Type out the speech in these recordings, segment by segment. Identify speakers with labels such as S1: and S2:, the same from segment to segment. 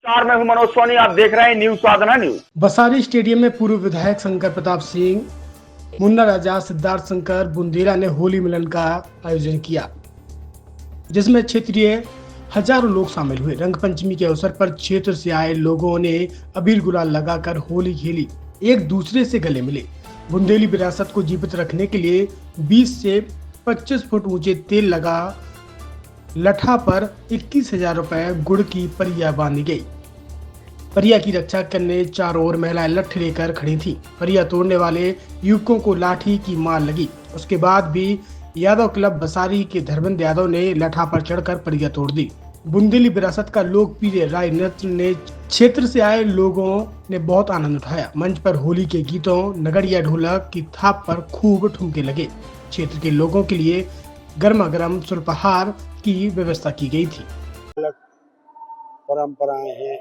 S1: नमस्कार, मैं हूं मनोज सोनी। आप देख रहे हैं न्यूज साधना न्यूज।
S2: बसारी स्टेडियम में पूर्व विधायक शंकर प्रताप सिंह, मुन्ना राजा, सिद्धार्थ शंकर बुंदेला ने होली मिलन का आयोजन किया, जिसमें क्षेत्रीय हजारों लोग शामिल हुए। रंग पंचमी के अवसर पर क्षेत्र से आए लोगों ने अबीर गुलाल लगाकर होली खेली, एक दूसरे से गले मिले। बुंदेली विरासत को जीवित रखने के लिए 20 से 25 फुट ऊंचे तेल लगा लठा पर 21,000 रुपए गुड़ की परिया बांधी गई। परिया की रक्षा करने चारों ओर महिलाएं लट्ठी लेकर खड़ी थी। परिया तोड़ने वाले युवकों को लाठी की मार लगी। उसके बाद भी यादव क्लब बसारी के धर्मेंद्र यादव ने लठा पर चढ़कर परिया तोड़ दी। बुंदेली विरासत का लोकप्रिय राय नृत्य ने क्षेत्र से आए लोगों ने बहुत आनंद उठाया। मंच पर होली के गीतों, नगड़िया ढोलक की थाप पर खूब ठुमके लगे। क्षेत्र के लोगों के लिए गर्मा गर्म सुल्पहार की व्यवस्था की गई थी।
S3: अलग परंपराएं हैं,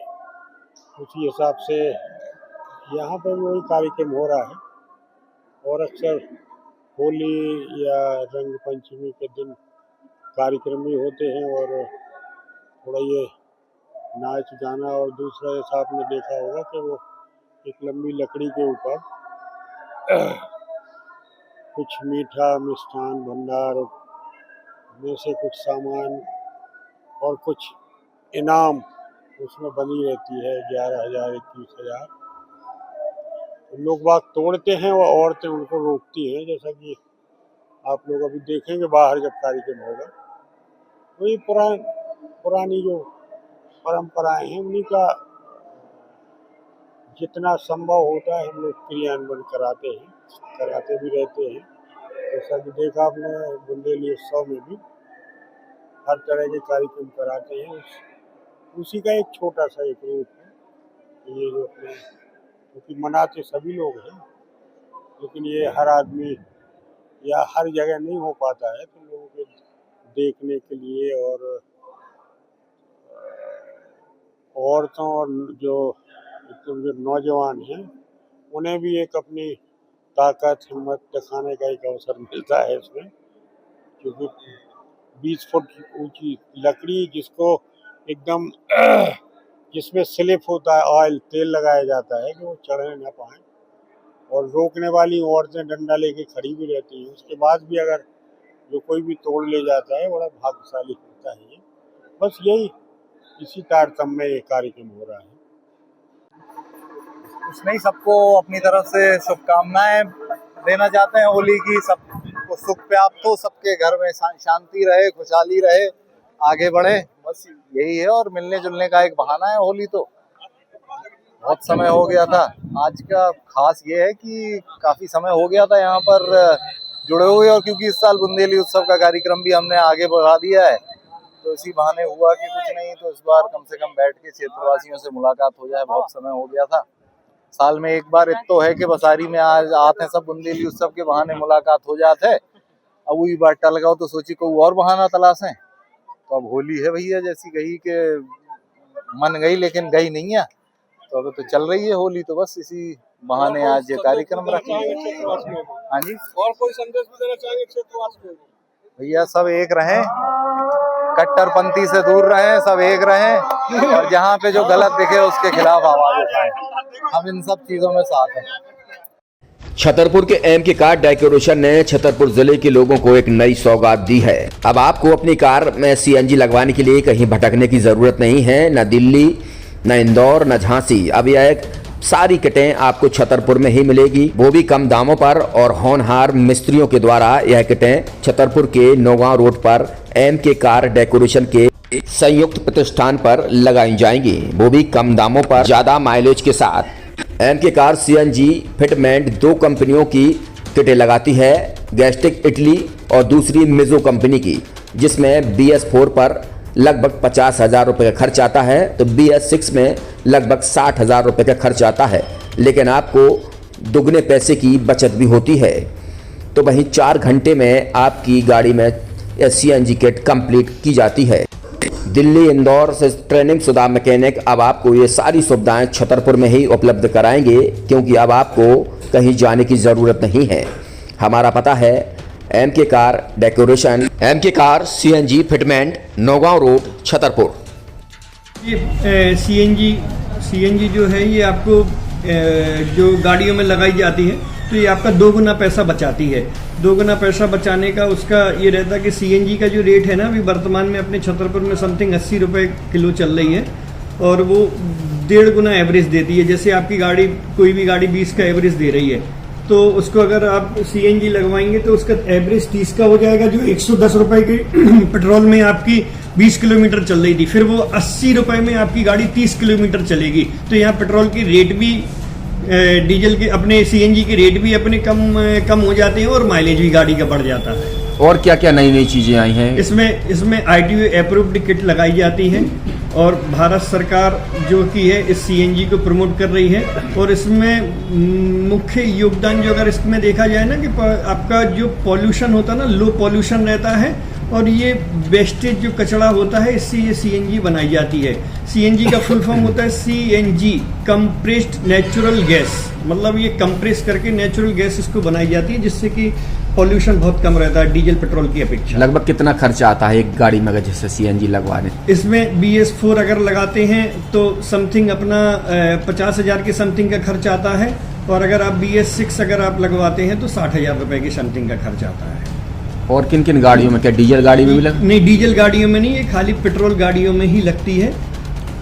S3: उसी हिसाब से यहाँ पर भी वही कार्यक्रम हो रहा है। और अक्सर होली या रंग पंचमी के दिन कार्यक्रम भी होते हैं और थोड़ा ये नाच गाना। और दूसरा जैसा आपने देखा होगा कि वो एक लंबी लकड़ी के ऊपर कुछ मीठा मिष्ठान भंडार में से कुछ सामान और कुछ इनाम उसमें बनी रहती है। 11,000 21,000 लोग बाग तोड़ते हैं और औरतें उनको रोकती हैं। जैसा कि आप लोग अभी देखेंगे बाहर जब कार्यक्रम होगा, वही पुरानी जो परंपराएं हैं उन्हीं का जितना संभव होता है हम लोग क्रियान्वयन कराते भी रहते हैं। जैसा कि देखा आपने बुंदेली उत्सव में भी हर तरह के कार्यक्रम कराते हैं। उसी का एक छोटा सा एक रूप है ये जो अपने, क्योंकि मनाते सभी लोग हैं, लेकिन ये हर आदमी या हर जगह नहीं हो पाता है। तो लोगों के देखने के लिए और औरतों और जो नौजवान हैं उन्हें भी एक अपनी ताकत हिम्मत दिखाने का एक अवसर मिलता है इसमें। क्योंकि 20 फुट ऊंची लकड़ी जिसको एकदम जिसमें स्लिप होता है, ऑयल तेल लगाया जाता है कि वो चढ़ने ना पाए। और रोकने वाली औरतें डंडा लेके खड़ी भी रहती हैं। उसके बाद भी अगर जो कोई भी तोड़ ले जाता है, बड़ा भाग्यशाली होता है ये। बस यही इसी तारतम्य में ये कार्यक्रम हो रहा है।
S4: उसमें ही सबको अपनी तरफ से शुभकामनाएं देना चाहते हैं होली की। सबको सुख प्राप्त हो, सबके घर में शांति रहे, खुशहाली रहे, आगे बढ़े, बस यही है। और मिलने जुलने का एक बहाना है होली। तो बहुत समय हो गया था। आज का खास ये है कि काफी समय हो गया था यहाँ पर जुड़े हुए, और क्योंकि इस साल बुंदेली उत्सव का कार्यक्रम भी हमने आगे बढ़ा दिया है, तो इसी बहाने हुआ कि कुछ नहीं तो इस बार कम से कम बैठ के क्षेत्रवासियों से मुलाकात हो जाए। बहुत समय हो गया था। साल में एक बार तो है कि बसारी में आज आते हैं सब, बुंदेली उत्सव के बहाने मुलाकात हो जाते है। अब वही बात टल गया तो सोची कोई और बहाना तलाशें। तो अब होली है भैया, जैसी गई के मन गई लेकिन गई नहीं है। तो अब तो चल रही है होली, तो बस इसी बहाने आज ये कार्यक्रम रखे। हाँ जी, और कोई संदेश देना चाहेंगे क्षेत्रवासियों को? भैया सब एक रहें, कट्टरपंथी से दूर रहें, सब एक रहें, और जहाँ पे जो गलत दिखे उसके खिलाफ आवाज उठाएं। हम इन सब चीजों में साथ हैं।
S5: छतरपुर के एमके कार डेकोरेशन ने छतरपुर जिले के लोगों को एक नई सौगात दी है। अब आपको अपनी कार में सीएनजी लगवाने के लिए कहीं भटकने की जरूरत नहीं है, न दिल्ली, न इंदौर, न झांसी। अब यह एक सारी किटें आपको छतरपुर में ही मिलेगी, वो भी कम दामों पर। और होनहार मिस्त्रियों के द्वारा यह किटें छतरपुर के नौगांव रोड पर एमके कार डेकोरेशन के संयुक्त प्रतिष्ठान पर लगाई जाएंगी, वो भी कम दामों पर, ज्यादा माइलेज के साथ। एमके कार सीएनजी फिटमेंट 2 कंपनियों की किटें लगाती है, गैस्टिक इटली और दूसरी मिजो कंपनी की, जिसमें BS4 पर लगभग 50,000 रुपये का खर्च आता है, तो BS6 में लगभग 60,000 रुपये का खर्च आता है। लेकिन आपको दुगने पैसे की बचत भी होती है। तो वहीं 4 घंटे में आपकी गाड़ी में सीएनजी किट कंप्लीट की जाती है। दिल्ली, इंदौर से ट्रेनिंग शुदा मैकेनिक अब आपको ये सारी सुविधाएं छतरपुर में ही उपलब्ध कराएंगे, क्योंकि अब आपको कहीं जाने की ज़रूरत नहीं है। हमारा पता है MK car decoration, MK car CNG fitment, Naugaon road, Chhatarpur.
S6: ये सीएनजी जो है ये आपको जो गाड़ियों में लगाई जाती है तो ये आपका 2 गुना पैसा बचाती है। 2 गुना पैसा बचाने का उसका ये रहता है कि सीएनजी का जो रेट है ना अभी वर्तमान में अपने छतरपुर में समथिंग 80 रुपये किलो चल रही है और वो 1.5 गुना एवरेज देती है। जैसे आपकी गाड़ी कोई भी गाड़ी 20 का एवरेज दे रही है तो उसको अगर आप सीएनजी लगवाएंगे तो उसका एवरेज 30 का हो जाएगा। जो 110 रुपये के पेट्रोल में आपकी 20 किलोमीटर चल रही थी फिर वो 80 रुपये में आपकी गाड़ी 30 किलोमीटर चलेगी। तो यहाँ पेट्रोल की रेट भी डीजल के अपने सीएनजी के रेट भी अपने कम हो जाते हैं और माइलेज भी गाड़ी का बढ़ जाता है।
S5: और क्या क्या नई नई चीजें आई हैं?
S6: इसमें ITO अप्रूव्ड किट लगाई जाती है और भारत सरकार जो की है इस सीएनजी को प्रमोट कर रही है। और इसमें मुख्य योगदान जो अगर इसमें देखा जाए ना कि आपका जो पॉल्यूशन होता है ना लो पॉल्यूशन रहता है और ये वेस्टेज जो कचरा होता है इससे ये सीएनजी बनाई जाती है। सीएनजी का फुल फॉर्म होता है CNG कंप्रेस्ड नेचुरल गैस, मतलब ये कंप्रेस करके नेचुरल गैस इसको बनाई जाती है जिससे कि पॉल्यूशन बहुत कम रहता है डीजल पेट्रोल की अपेक्षा।
S5: लगभग कितना खर्चा आता है एक गाड़ी में अगर जैसे सीएनजी लगवाने?
S6: इसमें BS4 अगर लगाते हैं तो समथिंग अपना 50,000 के समथिंग का खर्च आता है और अगर आप BS6 अगर आप लगवाते हैं तो 60,000 रुपए की समथिंग का खर्च आता है।
S5: और किन किन गाड़ियों में, क्या डीजल गाड़ी में भी
S6: नहीं, डीजल गाड़ियों में नहीं, ये खाली पेट्रोल गाड़ियों में ही लगती है।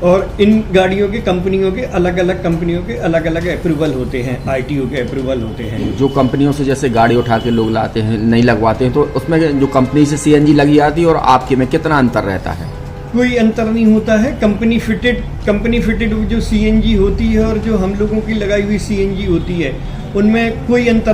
S6: और इन गाड़ियों के कंपनियों के अलग अलग अप्रूवल होते हैं, ITO के अप्रूवल होते हैं।
S5: जो कंपनियों से जैसे गाड़ी उठा के लोग लाते हैं नहीं लगवाते हैं तो उसमें जो कंपनी से सीएनजी लगी आती है और आपके में कितना अंतर रहता है?
S6: कोई अंतर नहीं होता है। कंपनी फिटेड जो सीएनजी होती है और जो हम लोगों की लगाई हुई सीएनजी होती है उनमें कोई अंतर